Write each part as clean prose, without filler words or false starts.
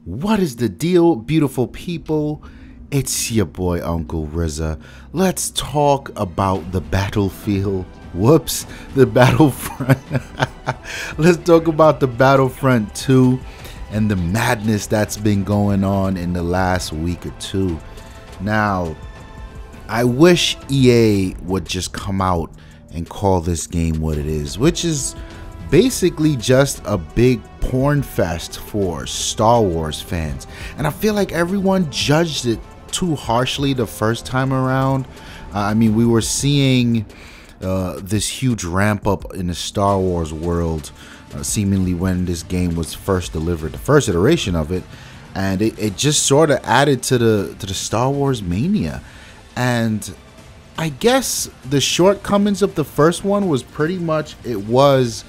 What is the deal, beautiful people? It's your boy Uncle Rizza. Let's talk about the battlefield. Whoops, the Battlefront. Let's talk about the Battlefront 2 and the madness that's been going on in the last week or two. Now, I wish EA would just come out and call this game what it is, which is basically just a big porn fest for Star Wars fans. And I feel like everyone judged it too harshly the first time around. I mean, we were seeing this huge ramp up in the Star Wars world seemingly when this game was first delivered, the first iteration of it, and it just sort of added to the Star Wars mania. And I guess the shortcomings of the first one was pretty much it was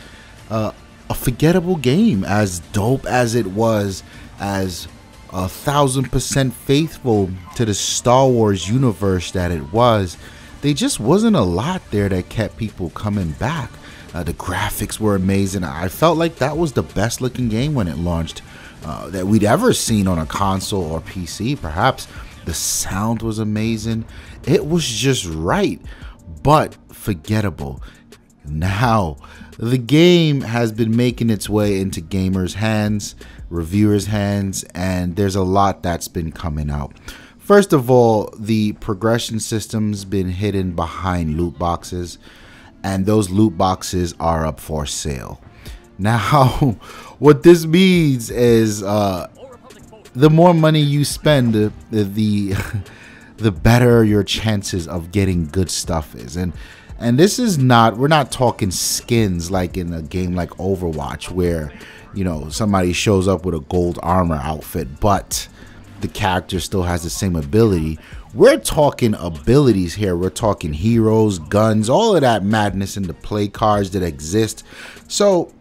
a forgettable game, as dope as it was, as 1000% faithful to the Star Wars universe that it was. There just wasn't a lot there that kept people coming back. The graphics were amazing. I felt like that was the best looking game when it launched that we'd ever seen on a console or PC, perhaps. The sound was amazing. It was just right, but forgettable. Now, the game has been making its way into gamers' hands, reviewers' hands, and there's a lot that's been coming out. First of all, the progression system's been hidden behind loot boxes, and those loot boxes are up for sale. Now, what this means is the more money you spend, the better your chances of getting good stuff is. And this is not, we're not talking skins like in a game like Overwatch where, you know, somebody shows up with a gold armor outfit, but the character still has the same ability. We're talking abilities here. We're talking heroes, guns, all of that madness in the play cards that exist. So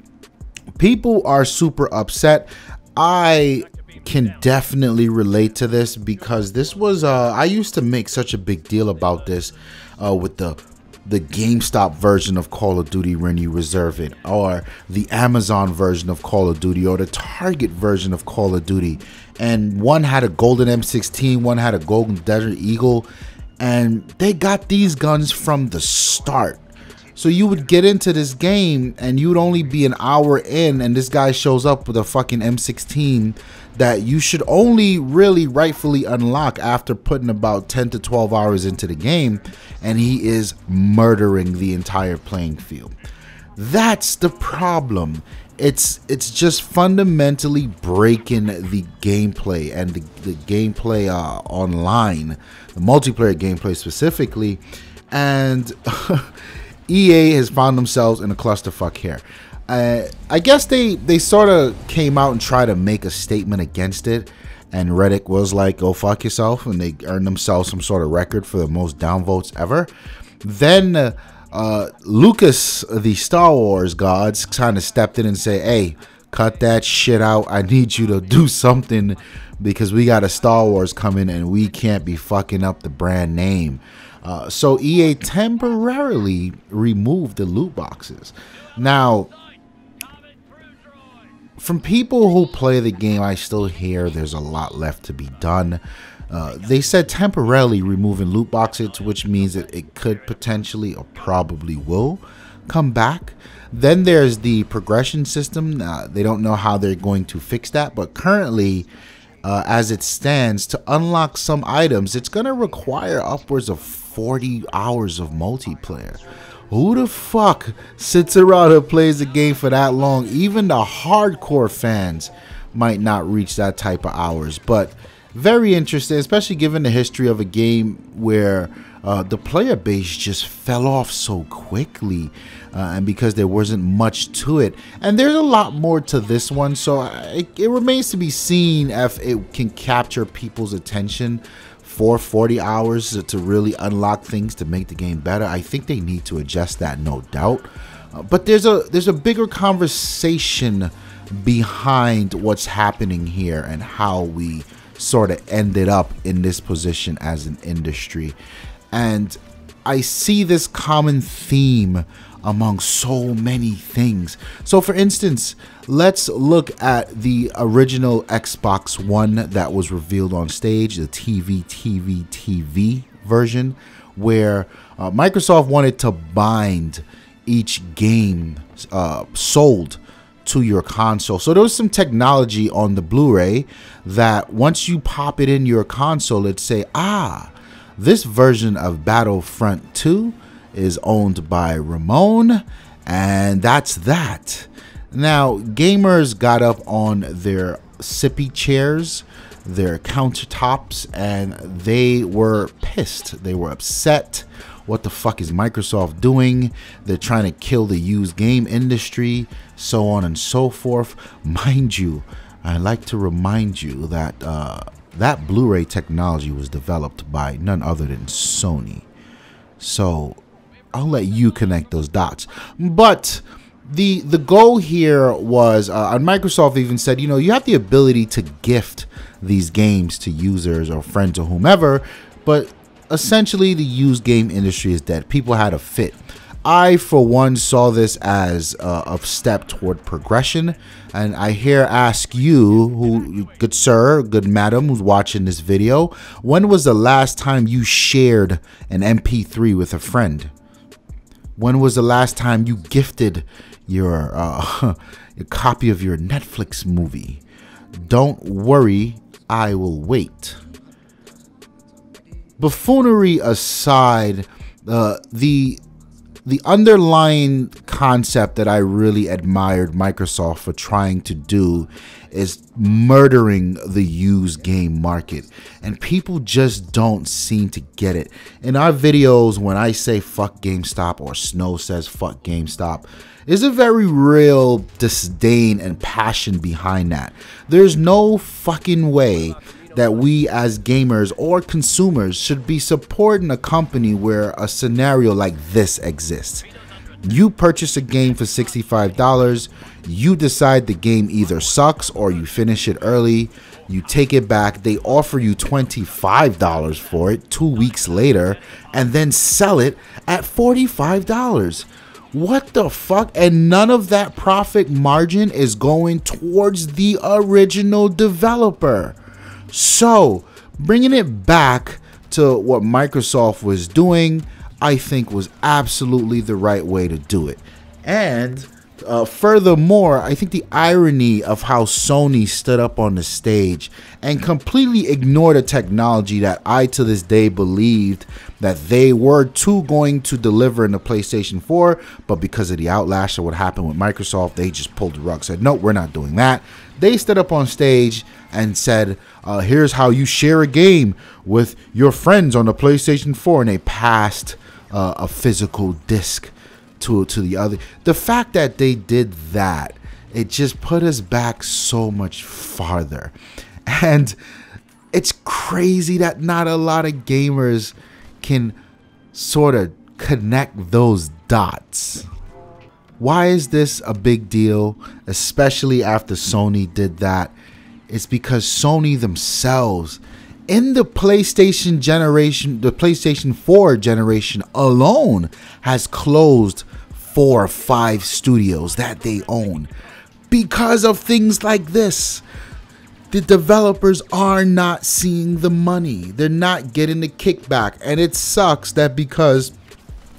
people are super upset. I can definitely relate to this because this was I used to make such a big deal about this with the GameStop version of Call of Duty when you reserve it, or the Amazon version of Call of Duty, or the Target version of Call of Duty. And one had a golden M16, one had a golden Desert Eagle, and they got these guns from the start. So you would get into this game and you would only be an hour in and this guy shows up with a fucking M16 that you should only really rightfully unlock after putting about 10 to 12 hours into the game, and he is murdering the entire playing field. That's the problem. It's just fundamentally breaking the gameplay and the gameplay online, the multiplayer gameplay specifically, and EA has found themselves in a clusterfuck here. I guess they sort of came out and tried to make a statement against it, and Reddit was like, go fuck yourself, and they earned themselves some sort of record for the most downvotes ever. Then Lucas, the Star Wars gods, kind of stepped in and said, hey, cut that shit out. I need you to do something because we got a Star Wars coming and we can't be fucking up the brand name. So EA temporarily removed the loot boxes. Now, from people who play the game, I still hear there's a lot left to be done. They said temporarily removing loot boxes, which means that it could potentially or probably will come back. Then there's the progression system. They don't know how they're going to fix that, but currently, as it stands, to unlock some items, it's going to require upwards of 40 hours of multiplayer. Who the fuck sits around and plays the game for that long? Even the hardcore fans might not reach that type of hours, but very interesting, especially given the history of a game where the player base just fell off so quickly, and because there wasn't much to it. And there's a lot more to this one, so it remains to be seen if it can capture people's attention for 40 hours to really unlock things to make the game better. I think they need to adjust that, no doubt. But there's a bigger conversation behind what's happening here and how we sort of ended up in this position as an industry. And I see this common theme among so many things. So for instance, let's look at the original Xbox One that was revealed on stage, the TV version, where Microsoft wanted to bind each game sold to your console. So there was some technology on the Blu-ray that once you pop it in your console, it'd say, this version of Battlefront 2 is owned by Ramon, and that's that. Now, gamers got up on their sippy chairs, their countertops, and they were pissed. They were upset. What the fuck is Microsoft doing? They're trying to kill the used game industry, so on and so forth. Mind you, I'd like to remind you that that Blu-ray technology was developed by none other than Sony. So I'll let you connect those dots. But the goal here was, and Microsoft even said, you know, you have the ability to gift these games to users or friends or whomever, but essentially the used game industry is dead. People had a fit. I, for one, saw this as a step toward progression, and I here ask you, who, good sir, good madam, who's watching this video, when was the last time you shared an MP3 with a friend? When was the last time you gifted your your copy of your Netflix movie? Don't worry, I will wait. Buffoonery aside, the underlying concept that I really admired Microsoft for trying to do is murdering the used game market. And people just don't seem to get it. In our videos, when I say fuck GameStop or Snow says fuck GameStop, there's a very real disdain and passion behind that. There's no fucking way that we as gamers or consumers should be supporting a company where a scenario like this exists. You purchase a game for $65, you decide the game either sucks or you finish it early, you take it back, they offer you $25 for it 2 weeks later, and then sell it at $45. What the fuck? And none of that profit margin is going towards the original developer. So, bringing it back to what Microsoft was doing, I think was absolutely the right way to do it. And furthermore, I think the irony of how Sony stood up on the stage and completely ignored a technology that I to this day believed that they were going to deliver in the PlayStation 4, but because of the outlash of what happened with Microsoft, they just pulled the rug, said, no, we're not doing that. They stood up on stage and said, here's how you share a game with your friends on the PlayStation 4, and they passed a physical disc to the other. The fact that they did that, it just put us back so much farther. And it's crazy that not a lot of gamers can sort of connect those dots. Why is this a big deal, especially after Sony did that? It's because Sony themselves, in the PlayStation generation, the PlayStation 4 generation alone, has closed 4 or 5 studios that they own because of things like this. The developers are not seeing the money. They're not getting the kickback. And it sucks that because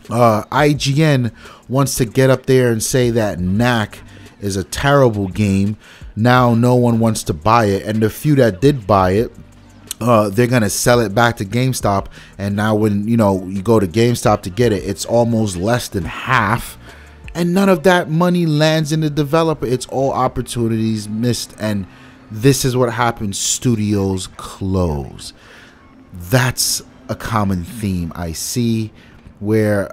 IGN wants to get up there and say that Knack is a terrible game, now no one wants to buy it. And the few that did buy it, they're gonna sell it back to GameStop, and now when you go to GameStop to get it, it's almost less than half, and none of that money lands in the developer. It's all opportunities missed, and this is what happens. Studios close. That's a common theme I see, where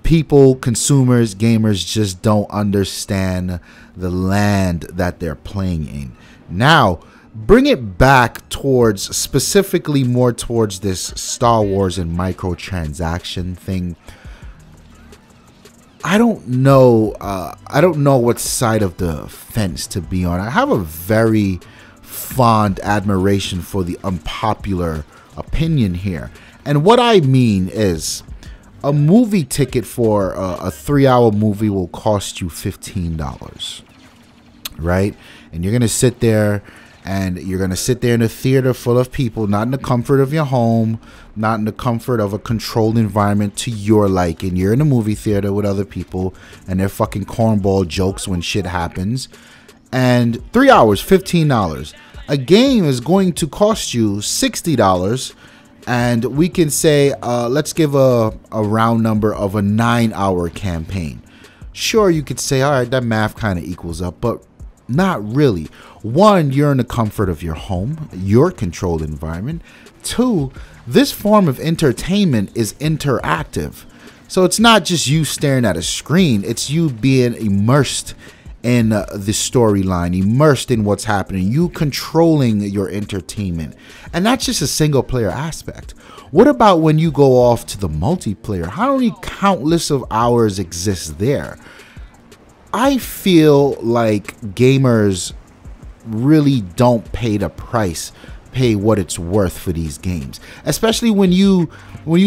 people, consumers, gamers just don't understand the land that they're playing in. Now, bring it back towards, specifically more towards this Star Wars and microtransaction thing. I don't know what side of the fence to be on. I have a very fond admiration for the unpopular opinion here. And what I mean is, a movie ticket for a 3-hour movie will cost you $15, right? And you're going to sit there, and you're going to sit there in a theater full of people, not in the comfort of your home, not in the comfort of a controlled environment to your liking. You're in a movie theater with other people, and they're fucking cornball jokes when shit happens. And 3 hours, $15. A game is going to cost you $60. And we can say, let's give a round number of a 9-hour campaign. Sure, you could say, all right, that math kind of equals up, but not really. One, you're in the comfort of your home, your controlled environment. Two, this form of entertainment is interactive. So it's not just you staring at a screen, it's you being immersed in the storyline, immersed in what's happening, you controlling your entertainment. And that's just a single player aspect. What about when you go off to the multiplayer? How many countless of hours exist there? I feel like gamers really don't pay the price, pay what it's worth for these games, especially when you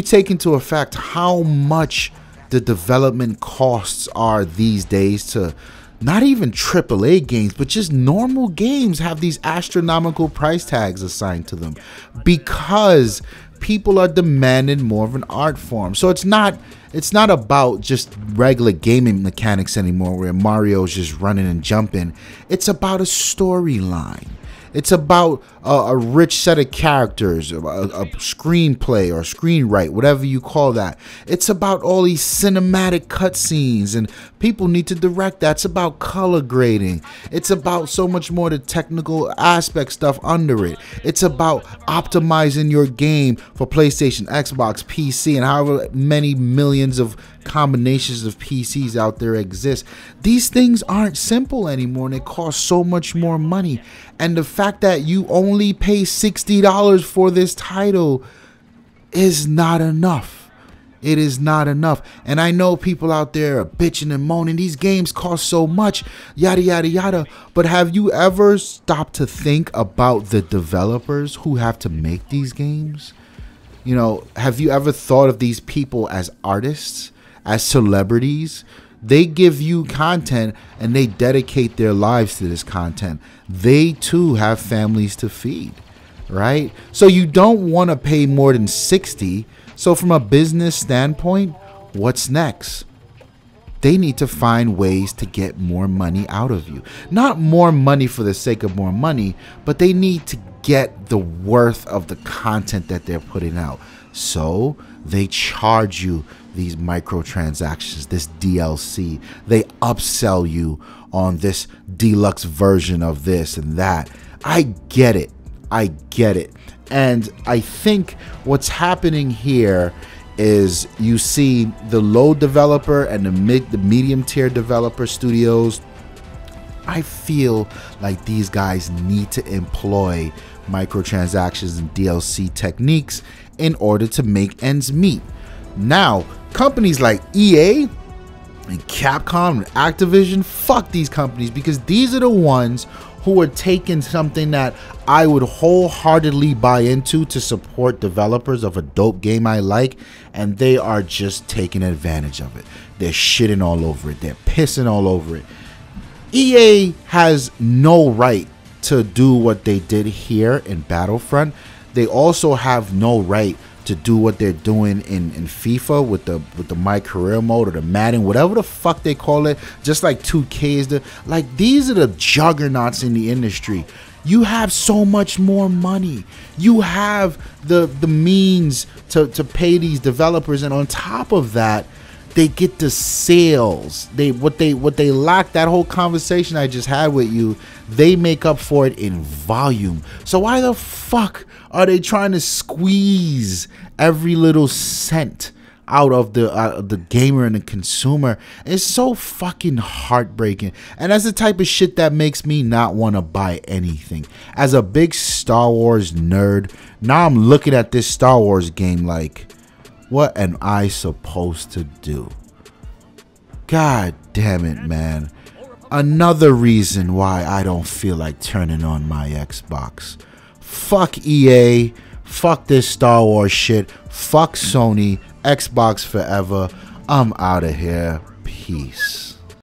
take into effect how much the development costs are these days. To not even AAA games, but just normal games have these astronomical price tags assigned to them because people are demanding more of an art form. So it's not about just regular gaming mechanics anymore where Mario's just running and jumping. It's about a storyline. It's about a rich set of characters, a screenplay or screenwrite, whatever you call that. It's about all these cinematic cutscenes, and people need to direct that. It's about color grading. It's about so much more the technical aspect stuff under it. It's about optimizing your game for PlayStation, Xbox, PC, and however many millions of combinations of PCs out there exist. These things aren't simple anymore, and they cost so much more money. And the fact that you only pay $60 for this title is not enough. It is not enough. And I know people out there are bitching and moaning, these games cost so much, yada yada yada. But have you ever stopped to think about the developers who have to make these games? You know, have you ever thought of these people as artists, as celebrities? They give you content and they dedicate their lives to this content. They too have families to feed, right? So you don't want to pay more than 60. So from a business standpoint, what's next? They need to find ways to get more money out of you. Not more money for the sake of more money, but they need to get the worth of the content that they're putting out. So they charge you these microtransactions, this DLC. They upsell you on this deluxe version of this and that. I get it. I get it. And I think what's happening here is you see the low developer and the medium tier developer studios. I feel like these guys need to employ microtransactions and DLC techniques in order to make ends meet. Now, companies like EA and Capcom and Activision, fuck these companies, because these are the ones who are taking something that I would wholeheartedly buy into to support developers of a dope game I like, and they are just taking advantage of it. They're shitting all over it. They're pissing all over it. EA has no right to do what they did here in Battlefront. They also have no right to do what they're doing in FIFA with the My Career mode or the Madden, whatever the fuck they call it, just like 2K is like, these are the juggernauts in the industry. You have so much more money. You have the means to pay these developers, and on top of that, they get the sales. What they lack, that whole conversation I just had with you, they make up for it in volume. So why the fuck are they trying to squeeze every little cent out of the gamer and the consumer? It's so fucking heartbreaking, and that's the type of shit that makes me not want to buy anything. As a big Star Wars nerd, now I'm looking at this Star Wars game like, what am I supposed to do? God damn it, man. Another reason why I don't feel like turning on my Xbox. Fuck EA. Fuck this Star Wars shit. Fuck Sony. Xbox forever. I'm out of here. Peace.